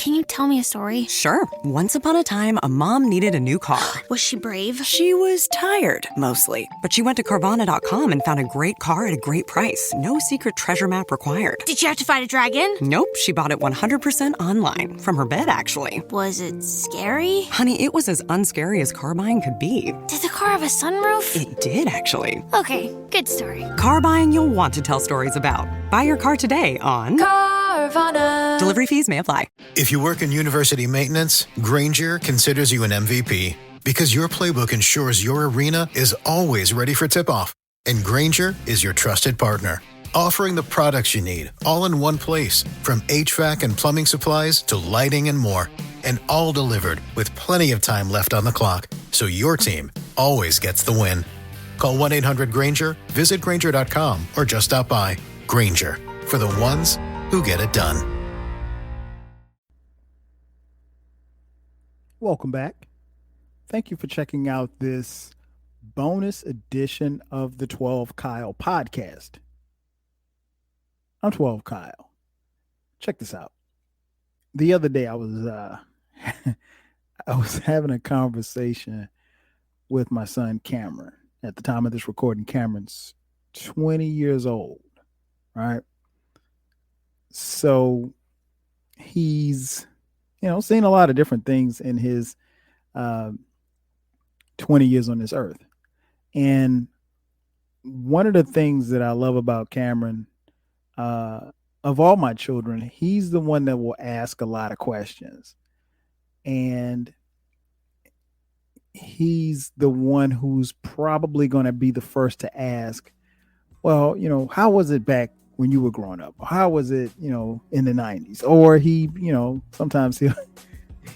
Can you tell me a story? Sure. Once upon a time, a mom needed a new car. Was she brave? She was tired, mostly. But she went to Carvana.com and found a great car at a great price. No secret treasure map required. Did she have to fight a dragon? Nope, she bought it 100% online. From her bed, actually. Was it scary? Honey, it was as unscary as car buying could be. Did the car have a sunroof? It did, actually. Okay, good story. Car buying you'll want to tell stories about. Buy your car today on Carvana. Delivery fees may apply. If you work in university maintenance, Granger considers you an MVP because your playbook ensures your arena is always ready for tip-off. And Granger is your trusted partner, offering the products you need all in one place, from HVAC and plumbing supplies to lighting and more. And all delivered with plenty of time left on the clock, so your team always gets the win. Call 1-800-GRANGER, visit Granger.com, or just stop by. Granger, for the ones who get it done. Welcome back. Thank you for checking out this bonus edition of the 12 Kyle podcast. I'm 12 Kyle. Check this out. The other day I was I was having a conversation with my son Cameron. At the time of this recording, Cameron's 20 years old, right? So he's, seen a lot of different things in his 20 years on this earth. And one of the things that I love about Cameron, of all my children, he's the one that will ask a lot of questions. And he's the one who's probably going to be the first to ask, well, how was it back when you were growing up? How was it, in the 90s? Or he, sometimes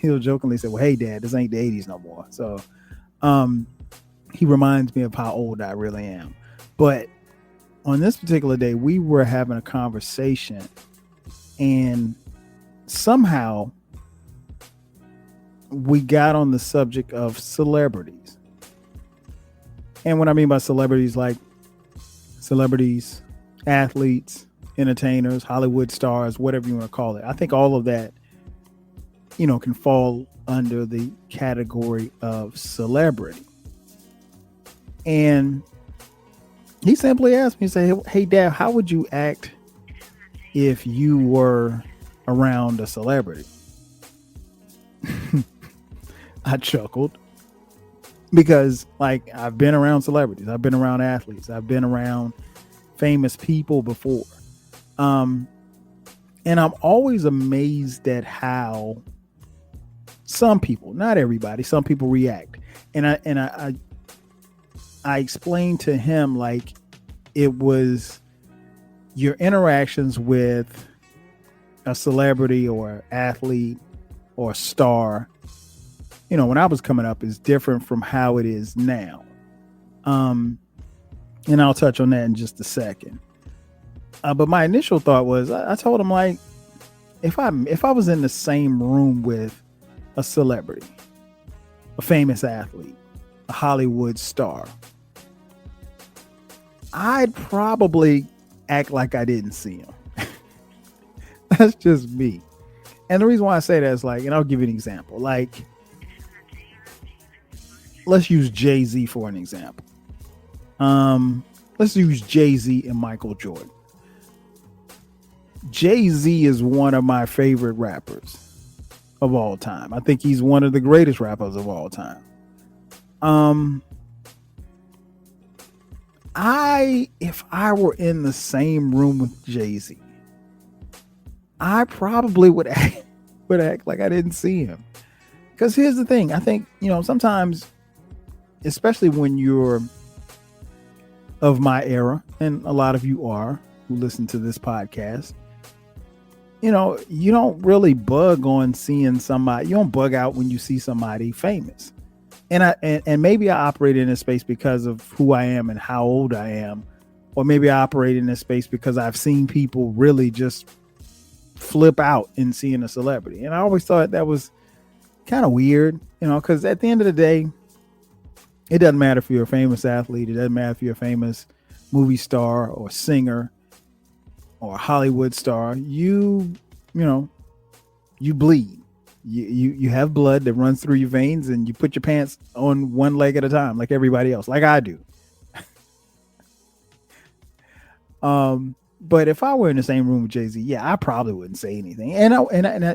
he'll jokingly say, well, hey, Dad, this ain't the 80s no more. So he reminds me of how old I really am. But on this particular day, we were having a conversation, and somehow we got on the subject of celebrities. And what I mean by celebrities, like celebrities, athletes, entertainers, Hollywood stars, whatever you want to call it. I think all of that, can fall under the category of celebrity. And he simply asked me, he said, hey, Dad, how would you act if you were around a celebrity? I chuckled because, I've been around celebrities. I've been around athletes. I've been around famous people before. And I'm always amazed at how some people, not everybody, some people react. And I explained to him, it was your interactions with a celebrity or athlete or star, when I was coming up, is different from how it is now. And I'll touch on that in just a second. But my initial thought was, I told him, if I was in the same room with a celebrity, a famous athlete, a Hollywood star, I'd probably act like I didn't see him. That's just me. And the reason why I say that is and I'll give you an example. Let's use Jay-Z for an example. Let's use Jay-Z and Michael Jordan. Jay-Z is one of my favorite rappers of all time. I think he's one of the greatest rappers of all time. If I were in the same room with Jay-Z, I probably would act like I didn't see him. Because here's the thing. I think, sometimes, especially when you're of my era, and a lot of you are who listen to this podcast, you don't really bug on seeing somebody. You don't bug out when you see somebody famous. And maybe I operate in this space because of who I am and how old I am. Or maybe I operate in this space because I've seen people really just flip out in seeing a celebrity. And I always thought that was kind of weird, because at the end of the day, it doesn't matter if you're a famous athlete. It doesn't matter if you're a famous movie star or singer or a Hollywood star. You bleed. You have blood that runs through your veins, and you put your pants on one leg at a time, like everybody else, like I do. But if I were in the same room with Jay-Z, yeah, I probably wouldn't say anything. And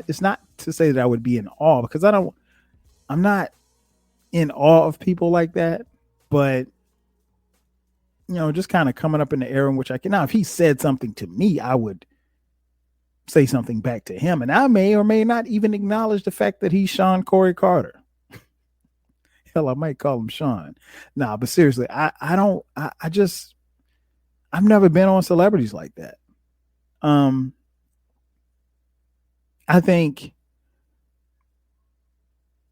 it's not to say that I would be in awe, because I'm not in awe of people like that. But just kind of coming up in the era in which I can now, if he said something to me, I would say something back to him, and I may or may not even acknowledge the fact that he's Sean Corey Carter. Hell, I might call him Sean. Nah, but seriously, I've never been on celebrities like that. I think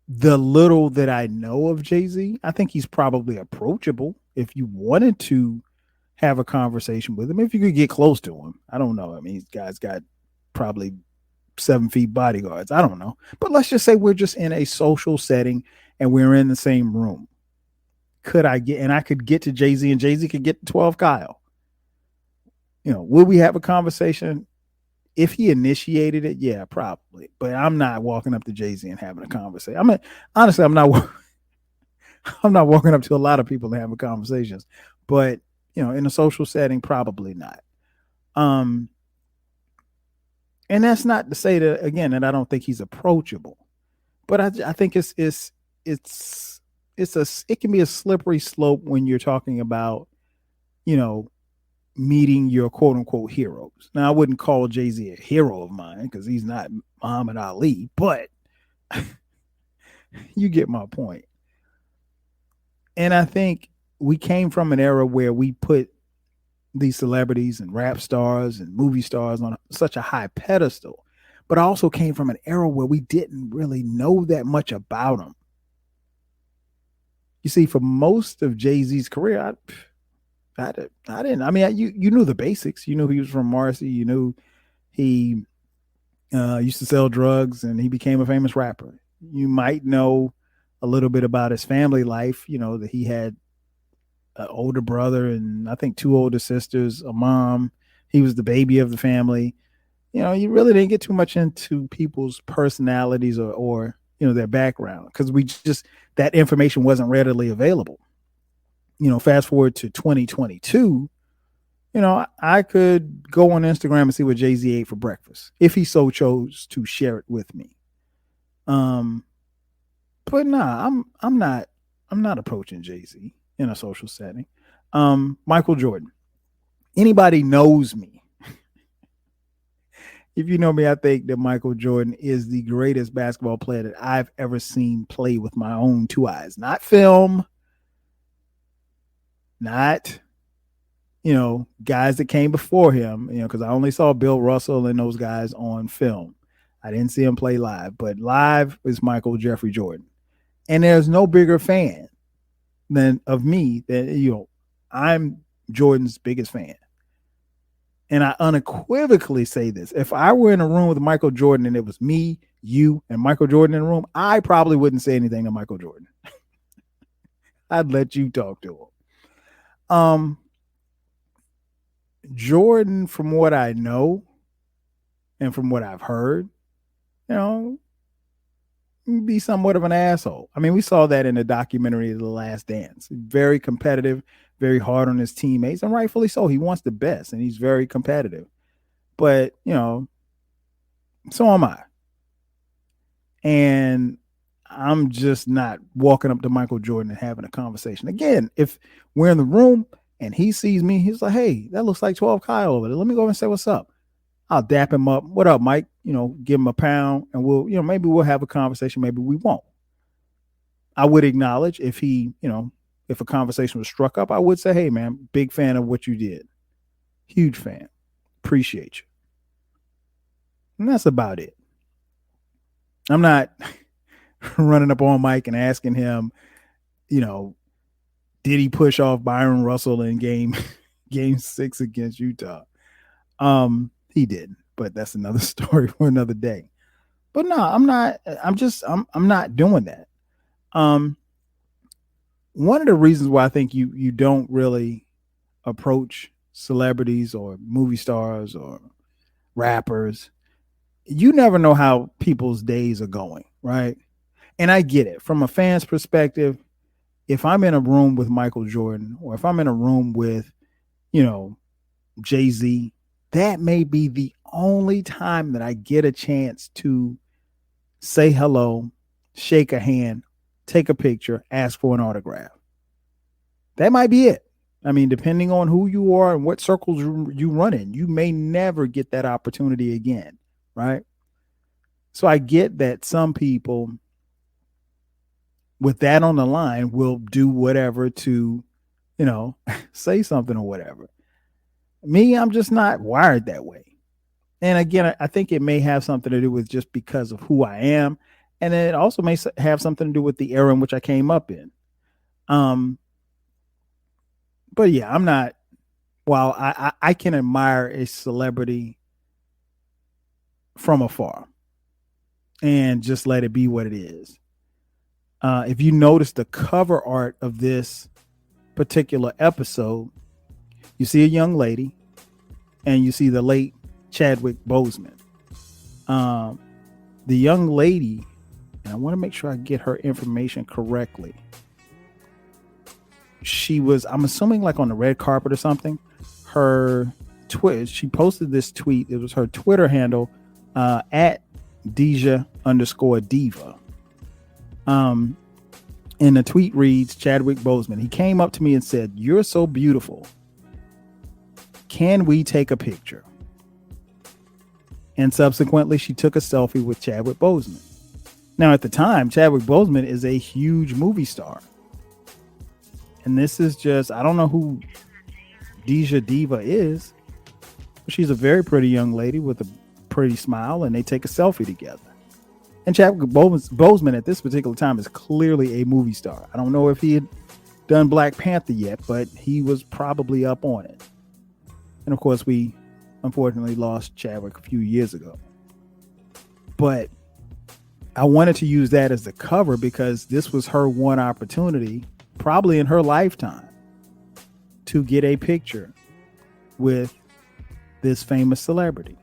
the little that I know of Jay-Z, I think he's probably approachable if you wanted to have a conversation with him, if you could get close to him. I don't know. I mean, this guy's got probably 7 feet bodyguards. I don't know. But let's just say we're just in a social setting and we're in the same room. I could get to Jay-Z and Jay-Z could get to 12 Kyle. Will we have a conversation? If he initiated it, yeah, probably. But I'm not walking up to Jay-Z and having a conversation. I mean, honestly, I'm not walking up to a lot of people and having conversations. But, in a social setting, probably not. And that's not to say that, again, that I don't think he's approachable, but I think it can be a slippery slope when you're talking about, meeting your quote unquote heroes. Now, I wouldn't call Jay-Z a hero of mine because he's not Muhammad Ali, but you get my point. And I think we came from an era where we put these celebrities and rap stars and movie stars on such a high pedestal, but I also came from an era where we didn't really know that much about them. You see, for most of Jay-Z's career, I didn't. I mean, you knew the basics. You knew he was from Marcy. You knew he used to sell drugs and he became a famous rapper. You might know a little bit about his family life, that he had an older brother and I think 2 older sisters, a mom. He was the baby of the family. You really didn't get too much into people's personalities or their background, because that information wasn't readily available. Fast forward to 2022, I could go on Instagram and see what Jay-Z ate for breakfast if he so chose to share it with me. But nah, I'm not approaching Jay-Z in a social setting. Michael Jordan. Anybody knows me. If you know me, I think that Michael Jordan is the greatest basketball player that I've ever seen play with my own 2 eyes. Not film, not, guys that came before him, because I only saw Bill Russell and those guys on film. I didn't see him play live, but live is Michael Jeffrey Jordan. And there's no bigger fan of me than, I'm Jordan's biggest fan. And I unequivocally say this. If I were in a room with Michael Jordan and it was me, you, and Michael Jordan in the room, I probably wouldn't say anything to Michael Jordan. I'd let you talk to him. Jordan, from what I know and from what I've heard, be somewhat of an asshole. I mean, we saw that in the documentary The Last Dance. Very competitive, very hard on his teammates, and rightfully so. He wants the best and he's very competitive. But, so am I. And I'm just not walking up to Michael Jordan and having a conversation. Again, if we're in the room and he sees me, he's like, hey, that looks like 12 Kyle over there. Let me go over and say what's up. I'll dap him up. What up, Mike? Give him a pound and we'll, maybe we'll have a conversation. Maybe we won't. I would acknowledge if he, if a conversation was struck up, I would say, hey, man, big fan of what you did. Huge fan. Appreciate you. And that's about it. I'm not running up on Mike and asking him, did he push off Byron Russell in game 6 against Utah? He didn't, but that's another story for another day. But no, I'm not doing that. One of the reasons why I think you don't really approach celebrities or movie stars or rappers you never know how people's days are going, right? And I get it from a fan's perspective. If I'm in a room with Michael Jordan, or if I'm in a room with, Jay-Z, that may be the only time that I get a chance to say hello, shake a hand, take a picture, ask for an autograph. That might be it. I mean, depending on who you are and what circles you run in, you may never get that opportunity again, right? So I get that some people with that on the line will do whatever to, say something or whatever. Me, I'm just not wired that way. And again, I think it may have something to do with just because of who I am. And it also may have something to do with the era in which I came up in. But yeah, I'm not, while I can admire a celebrity from afar and just let it be what it is. If you notice the cover art of this particular episode, you see a young lady and you see the late Chadwick Boseman. The young lady, and I want to make sure I get her information correctly. She was, I'm assuming, like on the red carpet or something. She posted this tweet. It was her Twitter handle, at Deja_diva. And the tweet reads, Chadwick Boseman. He came up to me and said, "You're so beautiful. Can we take a picture?" And subsequently, she took a selfie with Chadwick Boseman. Now, at the time, Chadwick Boseman is a huge movie star. And this is just, I don't know who Deja Diva is, but she's a very pretty young lady with a pretty smile, and they take a selfie together. And Chadwick Boseman at this particular time is clearly a movie star. I don't know if he had done Black Panther yet, but he was probably up on it. And of course, we unfortunately lost Chadwick a few years ago. But I wanted to use that as the cover because this was her one opportunity, probably in her lifetime, to get a picture with this famous celebrity.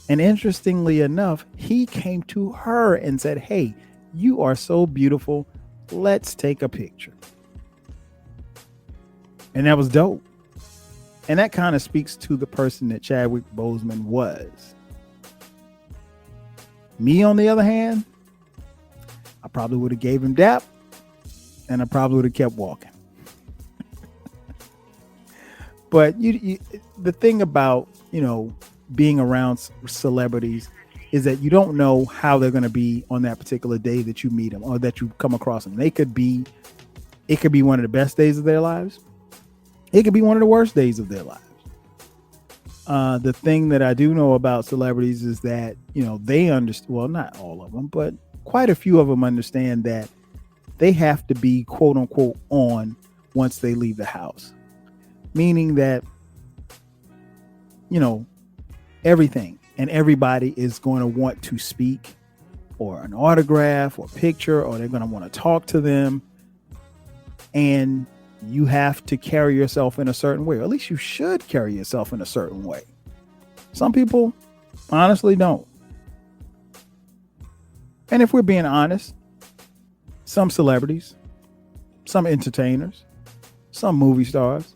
And interestingly enough, he came to her and said, "Hey, you are so beautiful. Let's take a picture." And that was dope. And that kind of speaks to the person that Chadwick Boseman was. Me, on the other hand, I probably would have gave him dap, and I probably would have kept walking. But the thing about, being around celebrities is that you don't know how they're going to be on that particular day that you meet them or that you come across them. It could be one of the best days of their lives. It could be one of the worst days of their lives. The thing that I do know about celebrities is that, they understand, well, not all of them, but quite a few of them understand that they have to be quote unquote on once they leave the house. Meaning that, everything and everybody is going to want to speak or an autograph or picture, or they're going to want to talk to them. And you have to carry yourself in a certain way, or at least you should carry yourself in a certain way. Some people honestly don't. And if we're being honest, some celebrities, some entertainers, some movie stars,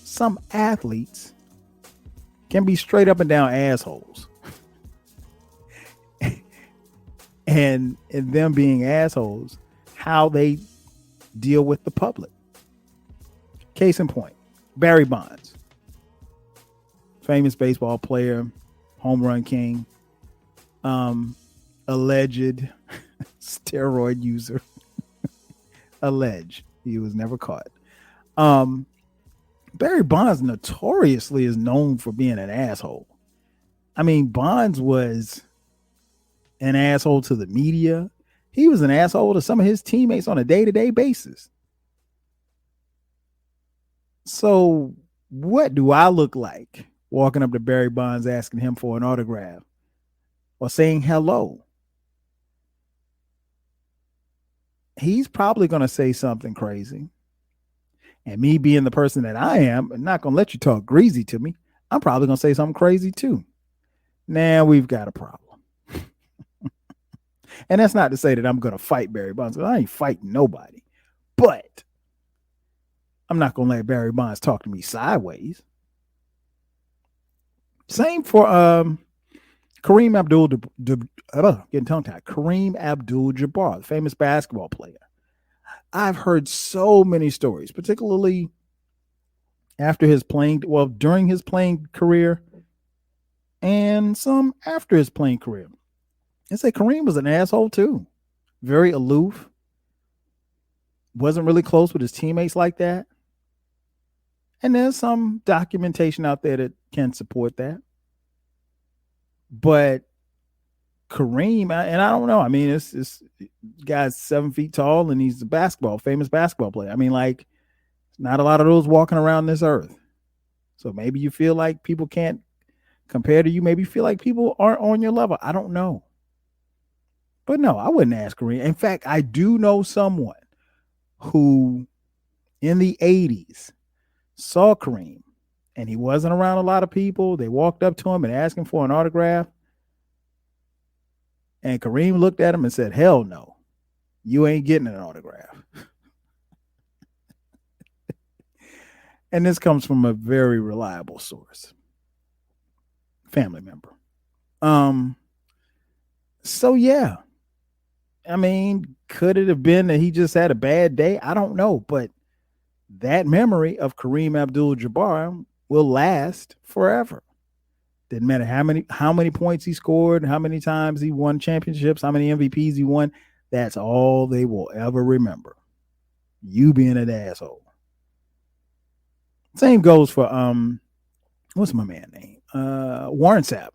some athletes can be straight up and down assholes. and them being assholes, how they deal with the public. Case in point, Barry Bonds, famous baseball player, home run king, alleged steroid user. Alleged. He was never caught. Barry Bonds notoriously is known for being an asshole. I mean, Bonds was an asshole to the media. He was an asshole to some of his teammates on a day-to-day basis. So what do I look like walking up to Barry Bonds asking him for an autograph or saying hello? He's probably going to say something crazy. And me being the person that I am, and not going to let you talk greasy to me, I'm probably going to say something crazy too. now we've got a problem. And that's not to say that I'm going to fight Barry Bonds. I ain't fighting nobody. But I'm not going to let Barry Bonds talk to me sideways. Same for Kareem getting tongue-tied. Kareem Abdul-Jabbar, the famous basketball player. I've heard so many stories, particularly during his playing career and some after his playing career. I say Kareem was an asshole too. Very aloof. Wasn't really close with his teammates like that. And there's some documentation out there that can support that. But Kareem, and I don't know. I mean, this guy's 7 feet tall and he's a famous basketball player. I mean, like, not a lot of those walking around this earth. So maybe you feel like people can't compare to you. Maybe you feel like people aren't on your level. I don't know. But no, I wouldn't ask Kareem. In fact, I do know someone who in the 80s saw Kareem and he wasn't around a lot of people. They walked up to him and asked him for an autograph. And Kareem looked at him and said, hell no, you ain't getting an autograph. And this comes from a very reliable source. Family member. So yeah. I mean, could it have been that he just had a bad day? I don't know, but that memory of Kareem Abdul-Jabbar will last forever. Didn't matter how many points he scored, how many times he won championships, how many MVPs he won. That's all they will ever remember. You being an asshole. Same goes for what's my man name? Warren Sapp,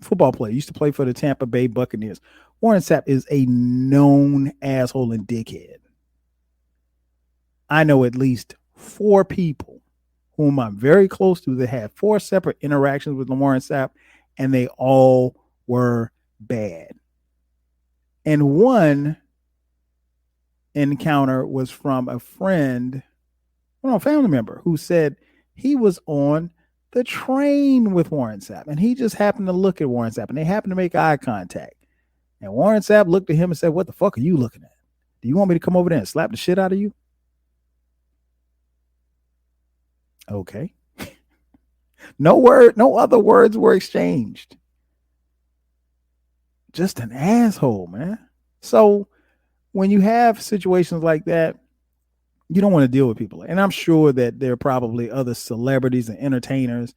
football player, used to play for the Tampa Bay Buccaneers. Warren Sapp is a known asshole and dickhead. I know at least 4 people whom I'm very close to that had 4 separate interactions with Warren Sapp, and they all were bad. And one encounter was from a family member who said he was on the train with Warren Sapp, and he just happened to look at Warren Sapp, and they happened to make eye contact. And Warren Sapp looked at him and said, what the fuck are you looking at? Do you want me to come over there and slap the shit out of you? Okay. No other words were exchanged. Just an asshole, man. So when you have situations like that, you don't want to deal with people. And I'm sure that there are probably other celebrities and entertainers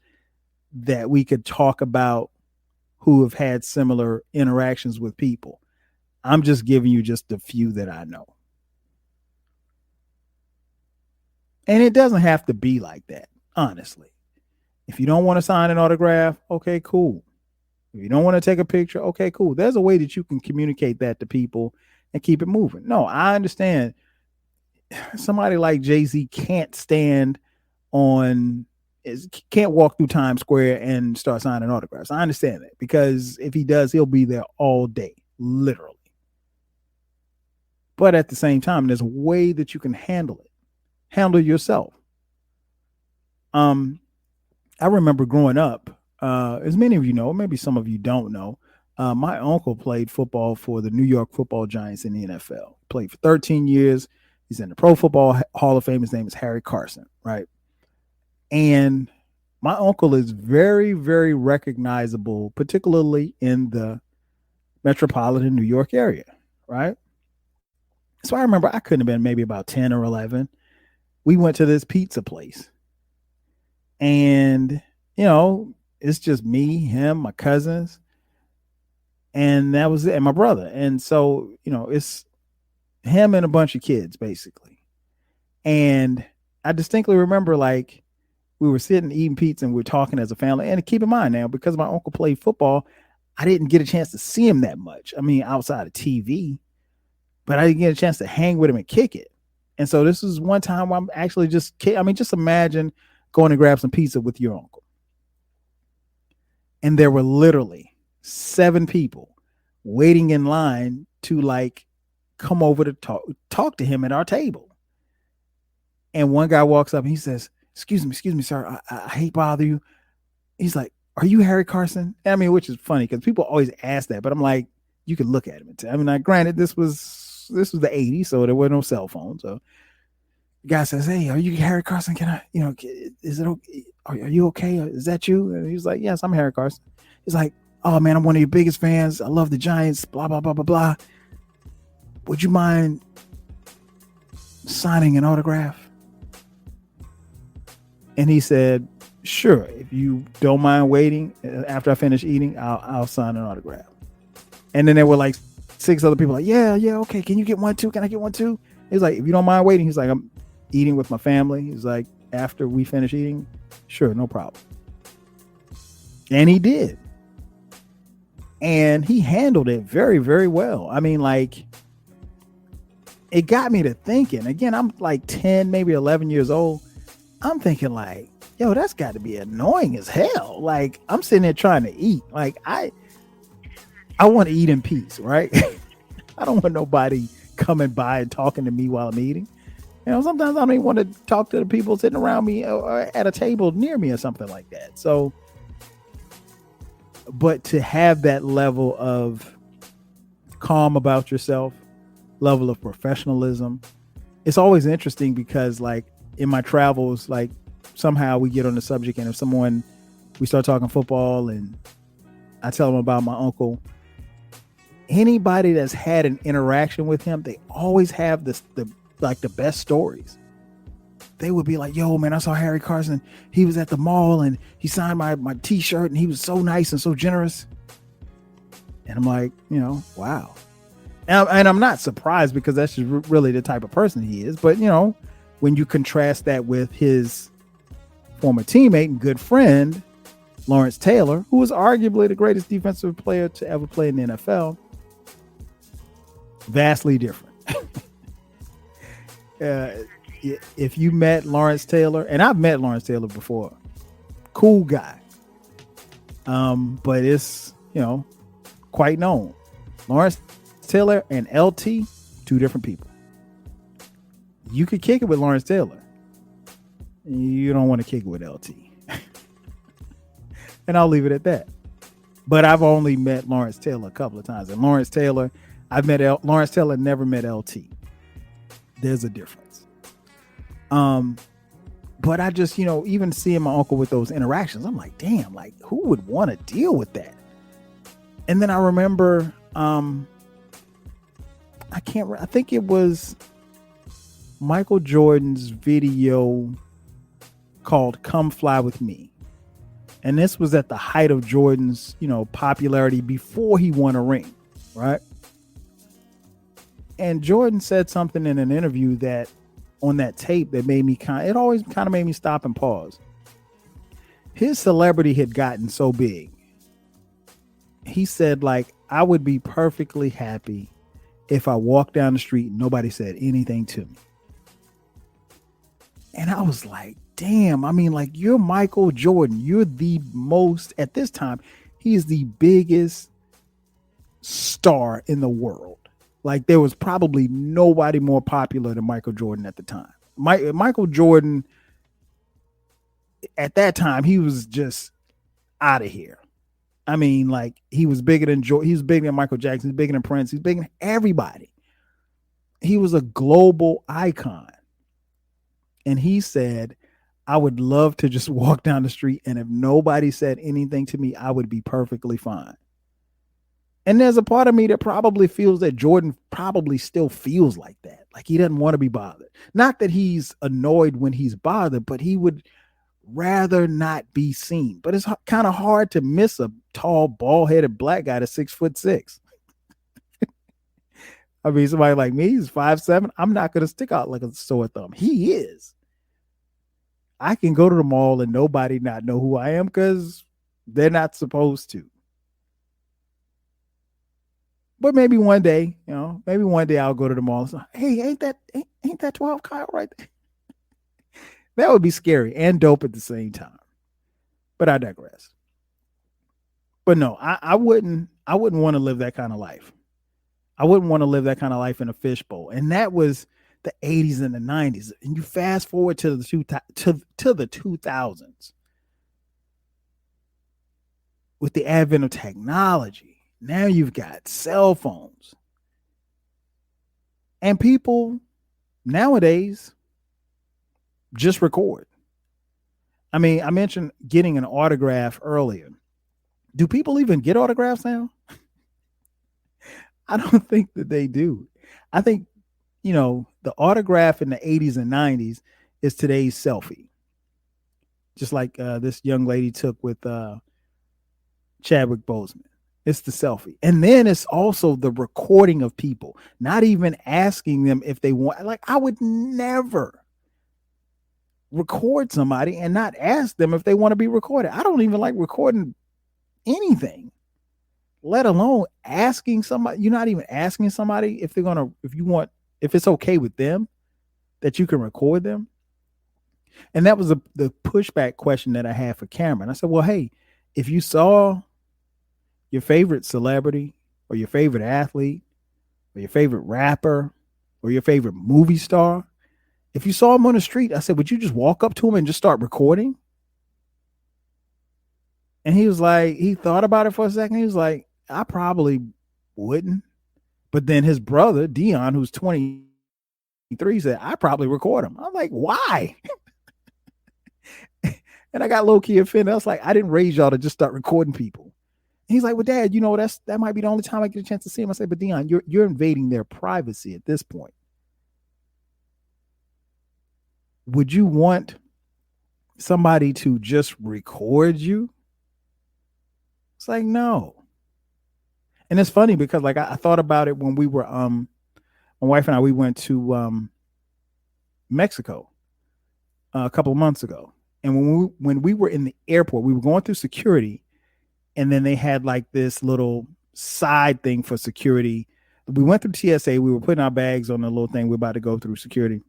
that we could talk about who have had similar interactions with people. I'm just giving you just a few that I know. And it doesn't have to be like that, honestly. If you don't want to sign an autograph, okay, cool. If you don't want to take a picture, okay, cool. There's a way that you can communicate that to people and keep it moving. No, I understand somebody like Jay-Z can't walk through Times Square and start signing autographs. I understand that, because if he does, he'll be there all day, literally. But at the same time, there's a way that you can handle yourself. I remember growing up, as many of you know, maybe some of you don't know, my uncle played football for the New York Football Giants in the NFL. Played for 13 years. He's in the Pro Football Hall of Fame. His name is Harry Carson, right? And my uncle is very, very recognizable, particularly in the metropolitan New York area, right? So I remember I couldn't have been maybe about 10 or 11. We went to this pizza place. And, it's just me, him, my cousins. And that was it, and my brother. And so, it's him and a bunch of kids, basically. And I distinctly remember, like, we were sitting eating pizza and we were talking as a family. And keep in mind now, because my uncle played football, I didn't get a chance to see him that much. I mean, outside of TV, but I didn't get a chance to hang with him and kick it. And so this is one time where I'm actually just imagine going to grab some pizza with your uncle. And there were literally 7 people waiting in line to come over to talk to him at our table. And one guy walks up and he says, excuse me, sir. I hate bother you. He's like, are you Harry Carson? I mean, which is funny because people always ask that, but I'm like, you can look at him and tell. I mean, like, granted, this was the 80s, so there were no cell phones. So the guy says, hey, are you Harry Carson? Can I, is it okay? Are you okay? Is that you? And he's like, yes, I'm Harry Carson. He's like, oh man, I'm one of your biggest fans. I love the Giants, blah, blah, blah, blah, blah. Would you mind signing an autograph? And he said, sure. If you don't mind waiting after I finish eating, I'll sign an autograph. And then there were like 6 other people like, yeah, okay. Can you get one too? Can I get one too? He's like, if you don't mind waiting, he's like, I'm eating with my family. He's like, after we finish eating, sure, no problem. And he did. And he handled it very, very well. I mean, like, it got me to thinking. Again, I'm like 10, maybe 11 years old. I'm thinking like, yo, that's got to be annoying as hell. Like, I'm sitting there trying to eat. Like, I want to eat in peace, right? I don't want nobody coming by and talking to me while I'm eating. Sometimes I don't even want to talk to the people sitting around me or at a table near me or something like that. So, but to have that level of calm about yourself, level of professionalism, it's always interesting because, like, in my travels, like, somehow we get on the subject, and if we start talking football and I tell them about my uncle, anybody that's had an interaction with him, they always have the best stories. They would be like, yo, man, I saw Harry Carson. He was at the mall and he signed my t-shirt and he was so nice and so generous. And I'm like, wow. And I'm not surprised because that's just really the type of person he is. But, when you contrast that with his former teammate and good friend, Lawrence Taylor, who was arguably the greatest defensive player to ever play in the NFL, vastly different. If you met Lawrence Taylor, and I've met Lawrence Taylor before, cool guy. But it's, quite known. Lawrence Taylor and LT, 2 different people. You could kick it with Lawrence Taylor. You don't want to kick it with LT. And I'll leave it at that. But I've only met Lawrence Taylor a couple of times. And Lawrence Taylor, Lawrence Taylor never met LT. There's a difference. But I just, even seeing my uncle with those interactions, I'm like, damn, like, who would want to deal with that? And then I remember, I think it was Michael Jordan's video called Come Fly With Me. And this was at the height of Jordan's, popularity before he won a ring, right? And Jordan said something in an interview that on that tape that made me it always kind of made me stop and pause. His celebrity had gotten so big. He said, like, I would be perfectly happy if I walked down the street and nobody said anything to me. And I was like, damn, I mean, like, you're Michael Jordan. You're the most, at this time, he is the biggest star in the world. Like, there was probably nobody more popular than Michael Jordan at the time. Michael Jordan, at that time, he was just out of here. I mean, like, he was bigger than he was bigger than Michael Jackson. He's bigger than Prince. He's bigger than everybody. He was a global icon. And he said, I would love to just walk down the street, and if nobody said anything to me, I would be perfectly fine. And there's a part of me that probably feels that Jordan probably still feels like that. Like, he doesn't want to be bothered. Not that he's annoyed when he's bothered, but he would rather not be seen. But it's kind of hard to miss a tall, bald-headed black guy that's 6'6". I mean, somebody like me, he's 5'7". I'm not going to stick out like a sore thumb. He is. I can go to the mall and nobody not know who I am because they're not supposed to. But maybe one day, I'll go to the mall and say, hey, ain't that 12 Kyle right there? That would be scary and dope at the same time. But I digress. But no, I wouldn't want to live that kind of life. I wouldn't want to live that kind of life in a fishbowl. And that was the 80s and the 90s. And you fast forward to the 2000s. with the advent of technology, now you've got cell phones. And people nowadays just record. I mean, I mentioned getting an autograph earlier. Do people even get autographs now? I don't think that they do. I think, the autograph in the 80s and 90s is today's selfie. Just like this young lady took with Chadwick Boseman. It's the selfie. And then it's also the recording of people, not even asking them if they want. Like, I would never record somebody and not ask them if they want to be recorded. I don't even like recording anything, let alone asking somebody. You're not even asking somebody if if it's okay with them that you can record them. And that was the pushback question that I had for Cameron. I said, well, hey, if you saw your favorite celebrity or your favorite athlete or your favorite rapper or your favorite movie star, if you saw him on the street, I said, would you just walk up to him and just start recording? And he was like, he thought about it for a second. He was like, I probably wouldn't. But then his brother, Dion, who's 23, said, I probably record him. I'm like, why? And I got low-key offended. I was like, I didn't raise y'all to just start recording people. And he's like, well, Dad, that might be the only time I get a chance to see him. I said, but Dion, you're invading their privacy at this point. Would you want somebody to just record you? It's like, no. And it's funny because like I thought about it when we were my wife and I, we went to Mexico a couple of months ago. And when we were in the airport, we were going through security, and then they had like this little side thing for security. We went through TSA, we were putting our bags on the little thing, we're about to go through security.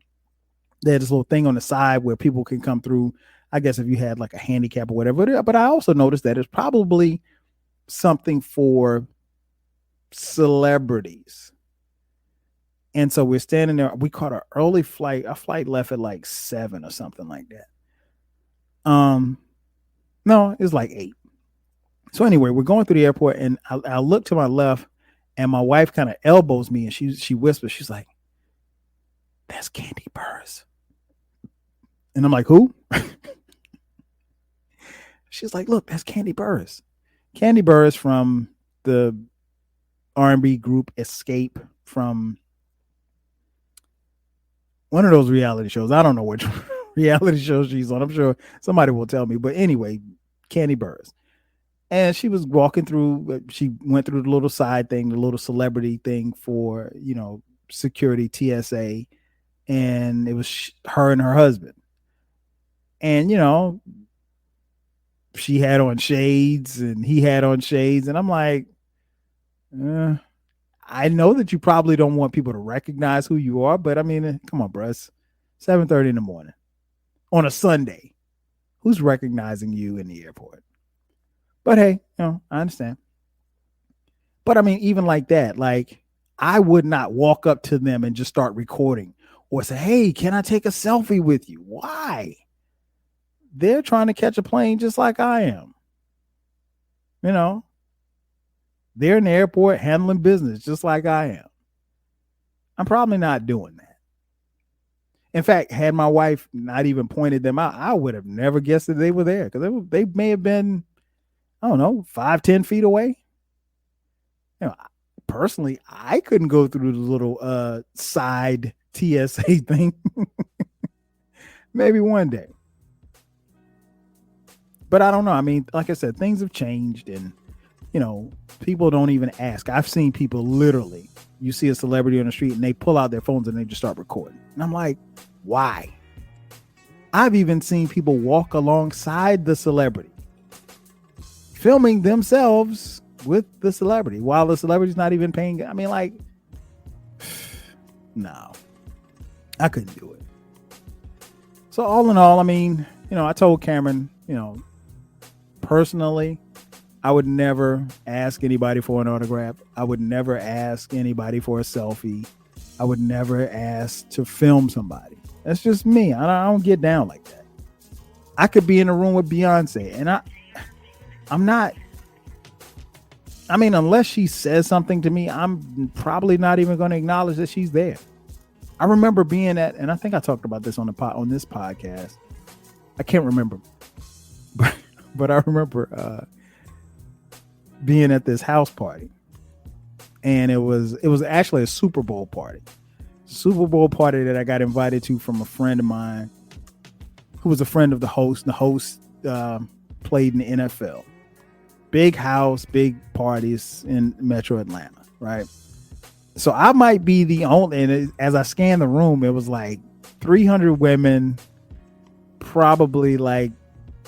They had this little thing on the side where people can come through, I guess if you had like a handicap or whatever. But I also noticed that it's probably something for celebrities. And so we're standing there. We caught an early flight. Our flight left at like 7 or something like that. No, it was like 8. So anyway, we're going through the airport, and I look to my left, and my wife kind of elbows me, and she whispers, she's like, "That's Kandi Burruss." And I'm like, "Who?" She's like, "Look, that's Kandi Burruss." Kandi Burruss from the R&B group Escape, from one of those reality shows. I don't know which reality show she's on. I'm sure somebody will tell me. But anyway, Kandi Burruss. And she was walking through, she went through the little side thing, the little celebrity thing for, security, TSA. And it was her and her husband. And, she had on shades and he had on shades. And I'm like, I know that you probably don't want people to recognize who you are, but I mean, come on, bro. It's 7:30 in the morning on a Sunday. Who's recognizing you in the airport? But hey, I understand. But I mean, even like that, like I would not walk up to them and just start recording or say, hey, can I take a selfie with you? Why? They're trying to catch a plane just like I am. They're in the airport handling business just like I am. I'm probably not doing that. In fact, had my wife not even pointed them out, I would have never guessed that they were there, because they may have been, I don't know, 5-10 feet away. Personally, I couldn't go through the little side TSA thing. Maybe one day. But I don't know. I mean, like I said, things have changed, and people don't even ask. I've seen people literally, you see a celebrity on the street and they pull out their phones and they just start recording. And I'm like, why? I've even seen people walk alongside the celebrity, filming themselves with the celebrity while the celebrity's not even paying. I mean, like, no, I couldn't do it. So all in all, I mean, I told Cameron, personally, I would never ask anybody for an autograph. I would never ask anybody for a selfie. I would never ask to film somebody. That's just me. I don't get down like that. I could be in a room with Beyonce, and I'm not I mean, unless she says something to me, I'm probably not even going to acknowledge that she's there. I remember being at, and I think I talked about this on this podcast. I can't remember, but I remember being at this house party, and it was actually a Super Bowl party. Super Bowl party that I got invited to from a friend of mine who was a friend of the host. The host played in the NFL. Big house, big parties in Metro Atlanta, right? So I might be the only, and as I scanned the room, it was like 300 women, probably like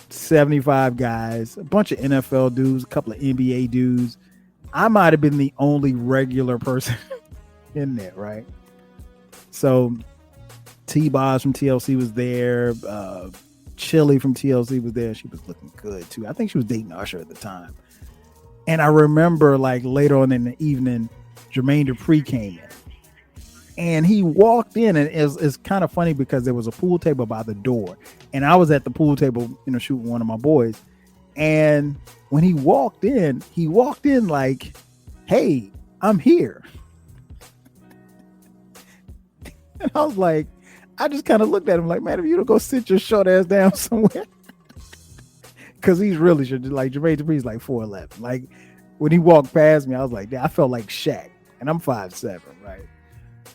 75 guys, a bunch of NFL dudes, a couple of NBA dudes. I might have been the only regular person in there, right? So T-Boz from TLC was there. Chili from TLC was there. She was looking good too. I think she was dating Usher at the time. And I remember like later on in the evening, Jermaine Dupri came in. And he walked in, and it's kind of funny because there was a pool table by the door. And I was at the pool table, shooting one of my boys. And when he walked in like, "Hey, I'm here." And I was like, I just kind of looked at him like, man, if you don't go sit your short ass down somewhere. Because he's really short. Like, Jermaine Dupri's like 4'11". Like, when he walked past me, I was like, I felt like Shaq. And I'm 5'7", right?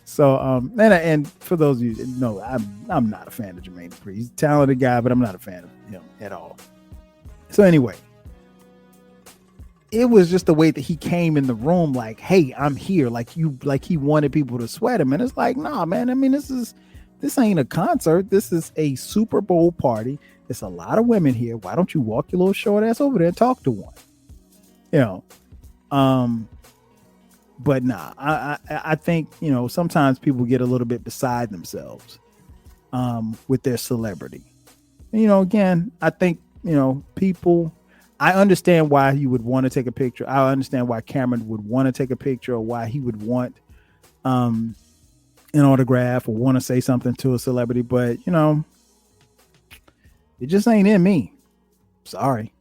So, and for those of you that know, I'm not a fan of Jermaine Dupri. He's a talented guy, but I'm not a fan of him at all. So anyway, it was just the way that he came in the room, like, "Hey, I'm here." Like he wanted people to sweat him. And it's like, nah, man. I mean, this ain't a concert. This is a Super Bowl party. It's a lot of women here. Why don't you walk your little short ass over there and talk to one? But nah, I think, sometimes people get a little bit beside themselves with their celebrity. Again, I think, people, I understand why you would want to take a picture. I understand why Cameron would want to take a picture, or why he would want an autograph or want to say something to a celebrity, but it just ain't in me. Sorry.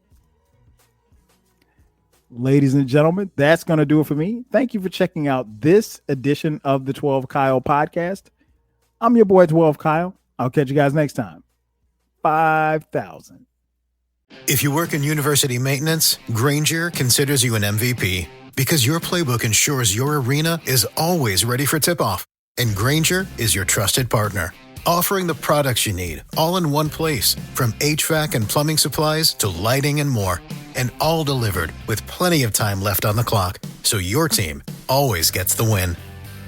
Ladies and gentlemen, that's going to do it for me. Thank you for checking out this edition of the 12 Kyle podcast. I'm your boy 12 Kyle. I'll catch you guys next time. 5,000. If you work in university maintenance, Grainger considers you an MVP because your playbook ensures your arena is always ready for tip-off. And Grainger is your trusted partner, offering the products you need all in one place, from HVAC and plumbing supplies to lighting and more. And all delivered with plenty of time left on the clock, so your team always gets the win.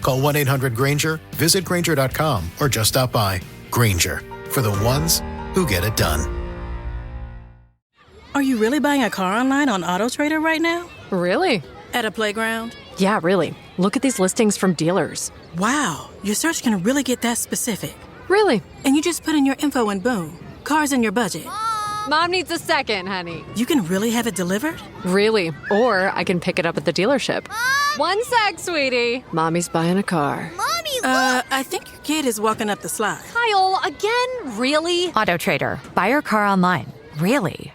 Call 1-800-GRAINGER, visit Grainger.com, or just stop by. Grainger, for the ones who get it done. Are you really buying a car online on AutoTrader right now? Really? At a playground? Yeah, really. Look at these listings from dealers. Wow, your search can really get that specific. Really? And you just put in your info and boom, car's in your budget. Mom needs a second, honey. You can really have it delivered? Really? Or I can pick it up at the dealership. Mom! 1 sec, sweetie. Mommy's buying a car. Mommy, I think your kid is walking up the slide. Kyle, again? Really? AutoTrader. Buy your car online. Really?